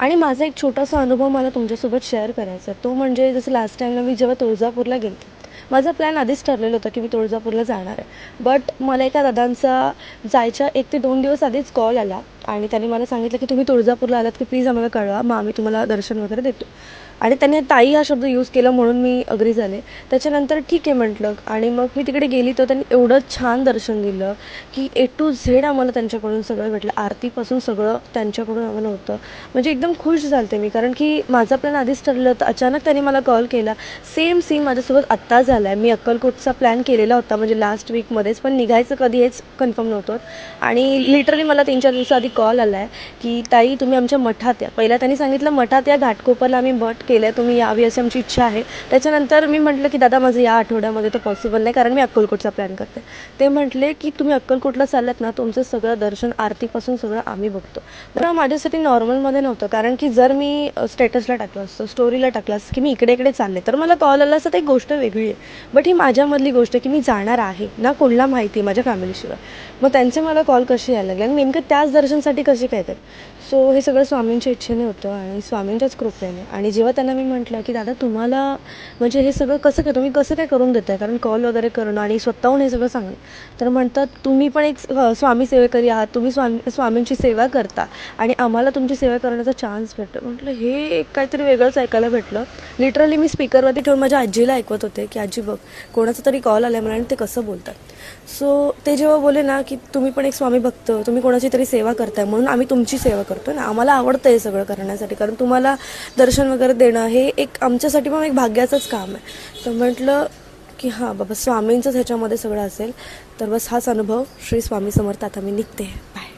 आणि माझा एक छोटासा अनुभव मला तुमच्यासोबत शेअर करायचा आहे. तो म्हणजे जसं लास्ट टाईमला मी जेव्हा तुळजापूरला गेले, माझा प्लॅन आधीच ठरलेला होता की मी तुळजापूरला जाणार आहे. बट मला एका दादांचा जायच्या 1 ते 2 दिवस आधीच कॉल आला आणि त्यांनी मला सांगितलं की तुम्ही तुळजापूरला आलात की प्लीज आम्हाला कळवा, मग आम्ही तुम्हाला दर्शन वगैरे देतो. आणि त्याने ताई हा शब्द यूज केला म्हणून मी अग्री झाले. त्याच्यानंतर ठीक आहे म्हटलं आणि मग मी तिकडे गेली तर त्यांनी एवढं छान दर्शन दिलं की ए टू झेड आम्हाला त्यांच्याकडून सगळं भेटलं. आरतीपासून सगळं त्यांच्याकडून आम्हाला होतं. म्हणजे एकदम खुश झालते मी, कारण की माझा प्लॅन आधीच ठरलं होतं. अचानक त्यांनी मला कॉल केला. सेम सीन माझ्यासोबत आत्ता झाला आहे. मी अक्कलकोटचा प्लॅन केलेला होता म्हणजे लास्ट वीकमध्येच, पण निघायचं कधी हेच कन्फर्म नव्हतं. आणि लिटरली मला 3-4 दिवसाआधी कॉल आला आहे की ताई तुम्ही आमच्या मठात या. पहिला त्यांनी सांगितलं मठात या, घाटकोपरला आम्ही मठ केलं आहे, तुम्ही यावी अशी आमची इच्छा आहे. त्याच्यानंतर मी म्हटलं की दादा माझं या आठवड्यामध्ये तर पॉसिबल नाही, कारण मी अक्कलकोटचा प्लॅन करते. ते म्हटले की तुम्ही अक्कलकोटला चाललात ना, तुमचं सगळं दर्शन आरतीपासून सगळं आम्ही बघतो. तर माझ्यासाठी नॉर्मलमध्ये नव्हतं, कारण की जर मी स्टेटसला टाकलं असतं, स्टोरीला टाकलं असतं की मी इकडे इकडे चालले, तर मला कॉल आला असता, तर एक गोष्ट वेगळी आहे. बट ही माझ्यामधली गोष्ट आहे की मी जाणार आहे ना, कोणाला माहिती आहे माझ्या फॅमिलीशिवाय. मग त्यांचे मला कॉल कसे यायला लागले आणि नेमकं त्याच दर्शनसाठी कसे काय तर. सो हे सगळं स्वामींच्या इच्छेने होतं आणि स्वामींच्याच कृपेने. आणि जेव्हा त्यांना मी म्हटलं की दादा तुम्हाला म्हणजे हे सगळं कसं काय, तुम्ही कसं काय करून देताय, कारण कॉल वगैरे करणं आणि स्वतःहून हे सगळं सांगणं. तर म्हणतात तुम्ही पण एक स्वामी सेवेकरी आहात, तुम्ही स्वामींची सेवा करता आणि आम्हाला तुमची सेवा करण्याचा चान्स भेटतो. म्हटलं हे एक काहीतरी वेगळंच ऐकायला भेटलं. लिटरली मी स्पीकरवरती ठेवून माझ्या आजीला ऐकवत होते की आजी बघ कोणाचा तरी कॉल आला मला आणि ते कसं बोलतात. सो ते जेव्हा बोले ना की तुम्ही पण एक स्वामी भक्त, तुम्ही कोणाची तरी सेवा करताय म्हणून आम्ही तुमची सेवा करतो ना, आम्हाला आवडतं हे सगळं करण्यासाठी, कारण तुम्हाला दर्शन वगैरे देणं हे एक आमच्यासाठी पण एक भाग्याचंच काम आहे. तर म्हटलं की हां बाबा स्वामींचंच ह्याच्यामध्ये सगळं असेल. तर बस हाच अनुभव. श्री स्वामी समर्थ. आता मी निघते. बाय.